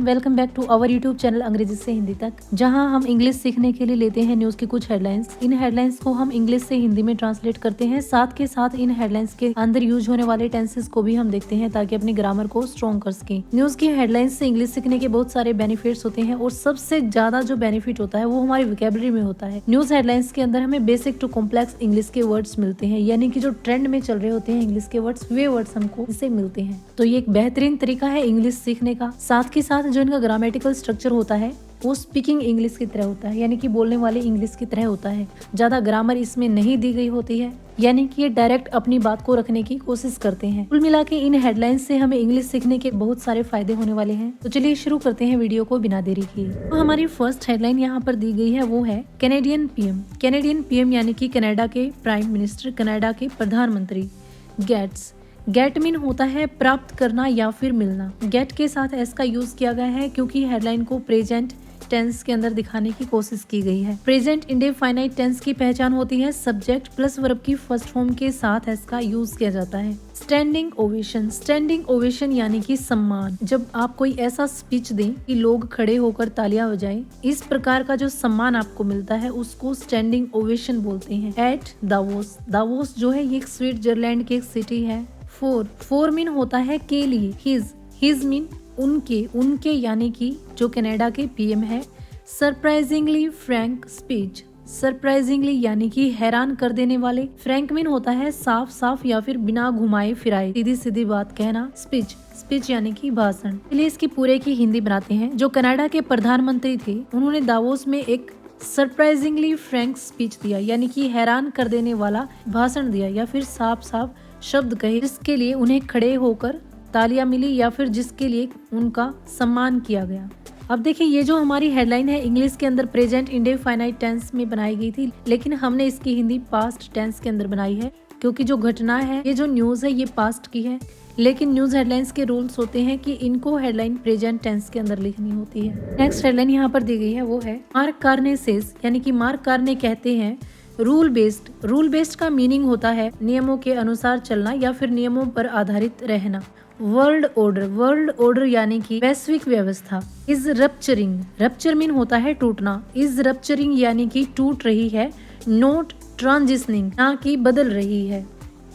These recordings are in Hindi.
Everyone, welcome back to our YouTube channel अंग्रेजी से हिंदी तक, जहां हम इंग्लिश सीखने के लिए लेते हैं न्यूज की कुछ हेडलाइंस। इन हेडलाइंस को हम इंग्लिश से हिंदी में ट्रांसलेट करते हैं। साथ के साथ इन हेडलाइंस के अंदर यूज होने वाले टेंसेस को भी हम देखते हैं ताकि अपनी ग्रामर को स्ट्रॉन्ग कर सकें। न्यूज की हेडलाइंस से इंग्लिश सीखने के बहुत सारे बेनिफिट्स होते हैं और सबसे ज्यादा जो बेनिफिट होता है वो हमारी वोकैबुलरी में होता है। न्यूज हेडलाइंस के अंदर हमें बेसिक टू कॉम्प्लेक्स इंग्लिश के वर्ड्स मिलते हैं, यानी कि जो ट्रेंड में चल रहे होते हैं इंग्लिश के वर्ड्स, वे वर्ड्स हमको इससे मिलते हैं। तो ये एक बेहतरीन तरीका है इंग्लिश सीखने का। साथ के साथ जो इनका ग्रामेटिकल स्ट्रक्चर होता है वो स्पीकिंग इंग्लिश की तरह होता है, यानी कि बोलने वाले इंग्लिश की तरह होता है। ज्यादा ग्रामर इसमें नहीं दी गई होती है, यानी कि ये डायरेक्ट अपनी बात को रखने की कोशिश करते हैं। कुल मिला के इन हेडलाइंस से हमें इंग्लिश सीखने के बहुत सारे फायदे होने वाले हैं। तो चलिए शुरू करते हैं वीडियो को बिना देरी किए। तो हमारी फर्स्ट हेडलाइन यहाँ पर दी गई है, वो है कैनेडियन पीएम। कैनेडियन पीएम यानी कि कनाडा के प्राइम मिनिस्टर, कनाडा के प्रधानमंत्री गेट्स। गेट मीन होता है प्राप्त करना या फिर मिलना। गेट के साथ एस का यूज किया गया है क्योंकि हेडलाइन को प्रेजेंट टेंस के अंदर दिखाने की कोशिश की गई है। प्रेजेंट इंडेफिनाइट टेंस की पहचान होती है सब्जेक्ट प्लस वर्ब की फर्स्ट फॉर्म के साथ एस का यूज किया जाता है। Standing ovation. स्टैंडिंग ओवेशन यानी कि सम्मान। जब आप कोई ऐसा स्पीच दें कि लोग खड़े होकर तालियां बजाएं, इस प्रकार का जो सम्मान आपको मिलता है उसको स्टैंडिंग ओवेशन बोलते हैं। Eight Davos. दावोस जो है ये एक स्विट्जरलैंड की एक सिटी है। फोर मीन होता है के लिए। हिज मीन उनके यानी कि जो कनाडा के पीएम है। Surprisingly Frank speech. सरप्राइजिंगली यानी कि हैरान कर देने वाले। फ्रैंक मीन होता है साफ साफ या फिर बिना घुमाए फिराए सीधी सीधी बात कहना। स्पीच यानी कि भाषण। चलिए इसकी पूरे की हिंदी बनाते हैं। जो कनाडा के प्रधानमंत्री थे उन्होंने दावोस में एक सरप्राइजिंगली फ्रैंक स्पीच दिया, यानी कि हैरान कर देने वाला भाषण दिया या फिर साफ साफ शब्द कहे, जिसके लिए उन्हें खड़े होकर तालियां मिली या फिर जिसके लिए उनका सम्मान किया गया। अब देखिए ये जो हमारी हेडलाइन है इंग्लिश के अंदर प्रेजेंट इंडेफिनाइट टेंस में बनाई गई थी, लेकिन हमने इसकी हिंदी पास्ट टेंस के अंदर बनाई है क्योंकि जो घटना है, ये जो न्यूज है ये पास्ट की है। लेकिन न्यूज हेडलाइंस के रूल्स होते हैं कि इनको हेडलाइन प्रेजेंट टेंस के अंदर लिखनी होती है। नेक्स्ट हेडलाइन यहाँ पर दी गई है, वो है मार्क कार्ने सेज, यानी कि मार्क कार्ने कहते हैं रूल बेस्ड। रूल बेस्ड का मीनिंग होता है नियमों के अनुसार चलना या फिर नियमों पर आधारित रहना। वर्ल्ड ऑर्डर यानी कि वैश्विक व्यवस्था। Is rupturing. रप्चर मीन होता है टूटना। इज रप्चरिंग यानी कि टूट रही है। नोट ट्रांजिशनिंग, ना कि बदल रही है।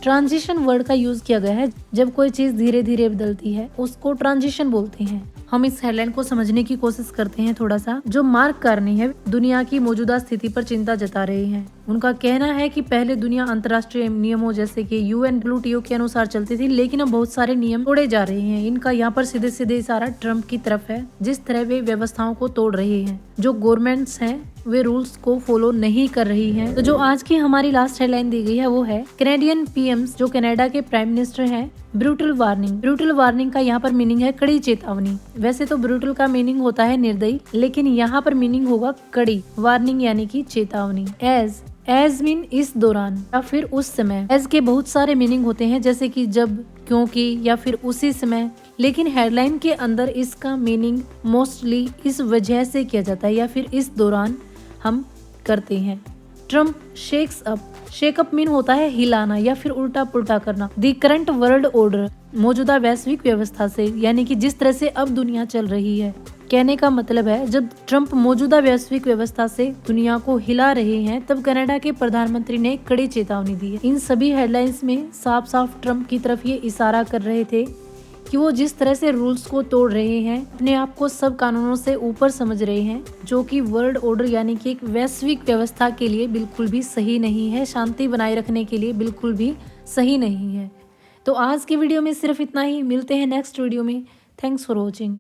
ट्रांजिशन वर्ड का यूज किया गया है। जब कोई चीज धीरे धीरे बदलती है उसको ट्रांजिशन बोलते हैं। हम इस हेडलाइन को समझने की कोशिश करते हैं थोड़ा सा। जो मार्क कार्ने है दुनिया की मौजूदा स्थिति पर चिंता जता रहे हैं। उनका कहना है कि पहले दुनिया अंतर्राष्ट्रीय नियमों जैसे कि UNWTO के अनुसार चलती थी, लेकिन अब बहुत सारे नियम तोड़े जा रहे हैं। इनका यहाँ पर सीधे सीधे इशारा ट्रम्प की तरफ है, जिस तरह वे व्यवस्थाओं को तोड़ रहे हैं। जो गवर्नमेंट्स हैं वे रूल्स को फॉलो नहीं कर रही हैं। तो जो आज की हमारी लास्ट हेडलाइन दी गई है वो है कैनेडियन पीएम्स, जो कनाडा के प्राइम मिनिस्टर हैं, ब्रूटल वार्निंग। ब्रूटल वार्निंग का यहाँ पर मीनिंग है कड़ी चेतावनी। वैसे तो ब्रूटल का मीनिंग होता है निर्दयी, लेकिन यहाँ पर मीनिंग होगा कड़ी। वार्निंग यानी कि चेतावनी। एज मीन इस दौरान या फिर उस समय। एज के बहुत सारे मीनिंग होते हैं जैसे कि जब, क्योंकि या फिर उसी समय, लेकिन हेडलाइन के अंदर इसका मीनिंग मोस्टली इस वजह से किया जाता है या फिर इस दौरान हम करते हैं। Trump shakes up. Shake up mean होता है हिलाना या फिर उल्टा पुल्टा करना। दी करंट वर्ल्ड ऑर्डर, मौजूदा वैश्विक व्यवस्था से, यानी कि जिस तरह से अब दुनिया चल रही है। कहने का मतलब है जब ट्रम्प मौजूदा वैश्विक व्यवस्था से दुनिया को हिला रहे हैं तब कनाडा के प्रधानमंत्री ने कड़ी चेतावनी दी है। इन सभी हेडलाइंस में साफ साफ ट्रम्प की तरफ ये इशारा कर रहे थे कि वो जिस तरह से रूल्स को तोड़ रहे हैं, अपने आप को सब कानूनों से ऊपर समझ रहे हैं, जो कि वर्ल्ड ऑर्डर यानी कि एक वैश्विक व्यवस्था के लिए बिल्कुल भी सही नहीं है, शांति बनाए रखने के लिए बिल्कुल भी सही नहीं है। तो आज की वीडियो में सिर्फ इतना ही। मिलते हैं नेक्स्ट वीडियो में। Thanks for watching.